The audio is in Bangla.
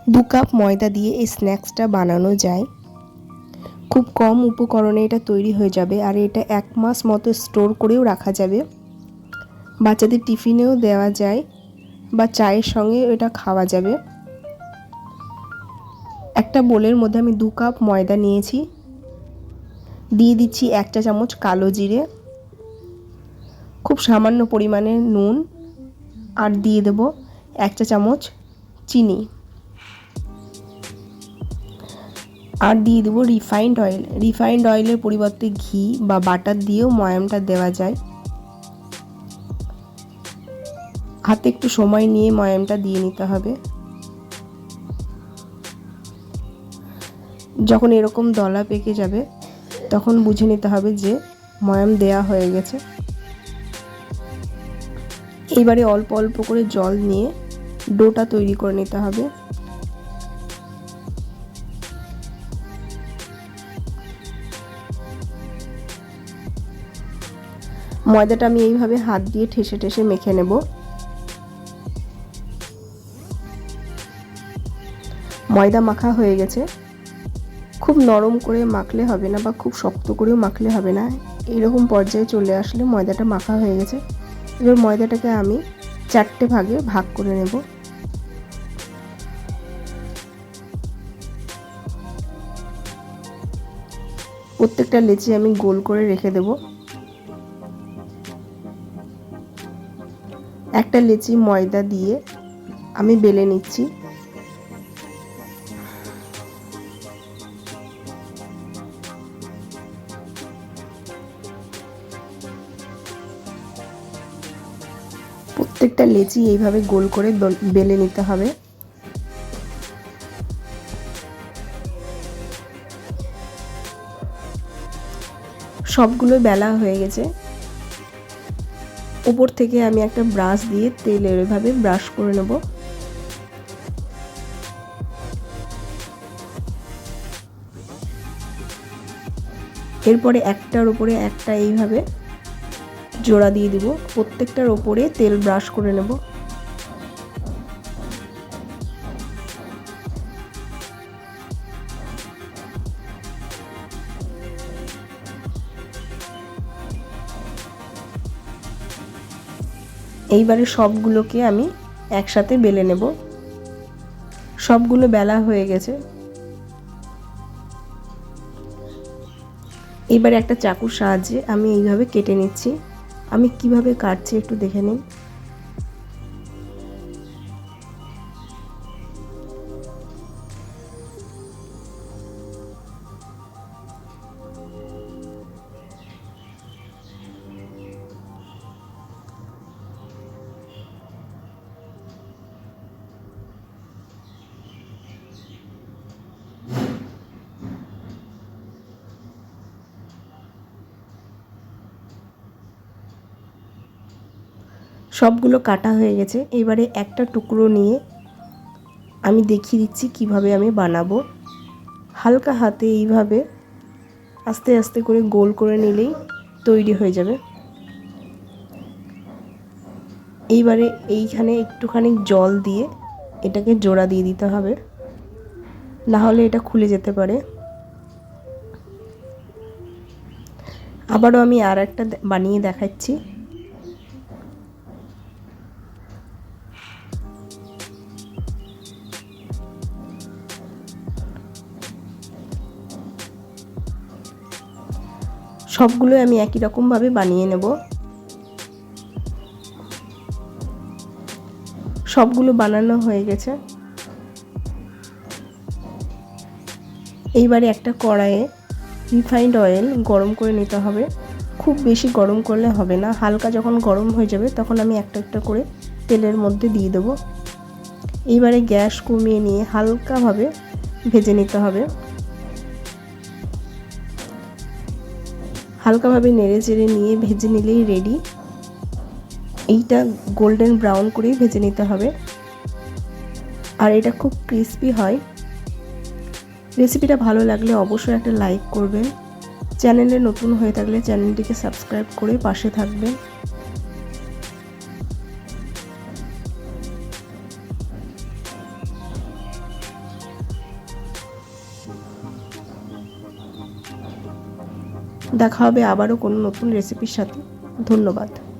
2 কাপ ময়দা দিয়ে এই স্ন্যাক্সটা বানানো যায়। খুব কম উপকরণে এটা তৈরি হয়ে যাবে আর এটা 1 মাস মতো স্টোর করেও রাখা যাবে। বাচ্চাদের টিফিনেও দেওয়া যায় বা চায়ের সঙ্গে এটা খাওয়া যাবে। একটা বোলের মধ্যে আমি 2 কাপ ময়দা নিয়েছি। দিয়ে দিচ্ছি 1 চা চামচ কালো জিরে, খুব সামান্য পরিমাণে নুন আর দিয়ে দেব 1 চা চামচ চিনি আর দিয়ে দেব রিফাইন্ড অয়েল। রিফাইন্ড অয়েলের পরিবর্তে ঘি বা বাটার দিয়েও ময়ামটা দেওয়া যায়। হাতে একটু সময় নিয়ে ময়ামটা দিয়ে নিতে হবে। যখন এরকম দলা পেকে যাবে তখন বুঝে নিতে হবে যে ময়াম দেয়া হয়ে গেছে। এবারে অল্প অল্প করে জল নিয়ে ডোটা তৈরি করে নিতে হবে। ময়দাটা আমি এইভাবে হাত দিয়ে ঠেসে ঠেসে মেখে নেব। ময়দা মাখা হয়ে গেছে। খুব নরম করে মাখলে হবে না বা খুব শক্ত করেও মাখলে হবে না, এরকম পর্যায়ে চলে আসলে ময়দাটা মাখা হয়ে গেছে। এবার ময়দাটাকে আমি 4টে ভাগে ভাগ করে নেব। প্রত্যেকটা লেচি আমি গোল করে রেখে দেব। একটা লেচি ময়দা দিয়ে আমি বেলে নিচ্ছি। প্রত্যেকটা লেচি এইভাবে গোল করে বেলে নিতে হবে। সবগুলো বেলা হয়ে গেছে। উপর থেকে আমি একটা ব্রাশ দিয়ে তেলের এভাবে ব্রাশ করে নেব। এরপরে একটার উপরে একটা এইভাবে জোড়া দিয়ে দিব। প্রত্যেকটার উপরে তেল ব্রাশ করে নেব। এইবারে সবগুলোকে আমি একসাথে বেলে নেব। সবগুলো বেলা হয়ে গেছে। এবারে একটা চাকুর সাহায্যে আমি এইভাবে কেটে নিচ্ছি। আমি কিভাবে কাটছি একটু দেখে নিন। সবগুলো কাটা হয়ে গেছে। এবারে একটা টুকরো নিয়ে আমি দেখিয়ে দিচ্ছি কিভাবে আমি বানাবো। হালকা হাতে এইভাবে আস্তে আস্তে করে গোল করে নিলেই তৈরি হয়ে যাবে। এইবারে এইখানে একটুখানি জল দিয়ে এটাকে জোড়া দিয়ে দিতে হবে, না হলে এটা খুলে যেতে পারে। আবারও আমি আর একটা বানিয়ে দেখাচ্ছি। সবগুলো আমি একই রকমভাবে বানিয়ে নেব। সবগুলো বানানো হয়ে গেছে। এইবারে একটা কড়াইয়ে রিফাইন্ড অয়েল গরম করে নিতে হবে। খুব বেশি গরম করলে হবে না, হালকা যখন গরম হয়ে যাবে তখন আমি একটা একটা করে তেলের মধ্যে দিয়ে দেব। এইবারে গ্যাস কমিয়ে নিয়ে হালকাভাবে ভেজে নিতে হবে। হালকাভাবে নেড়ে চেড়ে নিয়ে ভেজে নিলেই রেডি। এইটা গোল্ডেন ব্রাউন করেই ভেজে নিতে হবে আর এটা খুব ক্রিস্পি হয়। রেসিপিটা ভালো লাগলে অবশ্যই একটা লাইক করবেন। চ্যানেলে নতুন হয়ে থাকলে চ্যানেলটিকে সাবস্ক্রাইব করে পাশে থাকবেন। দেখা হবে আবারও কোনো নতুন রেসিপির সাথে। ধন্যবাদ।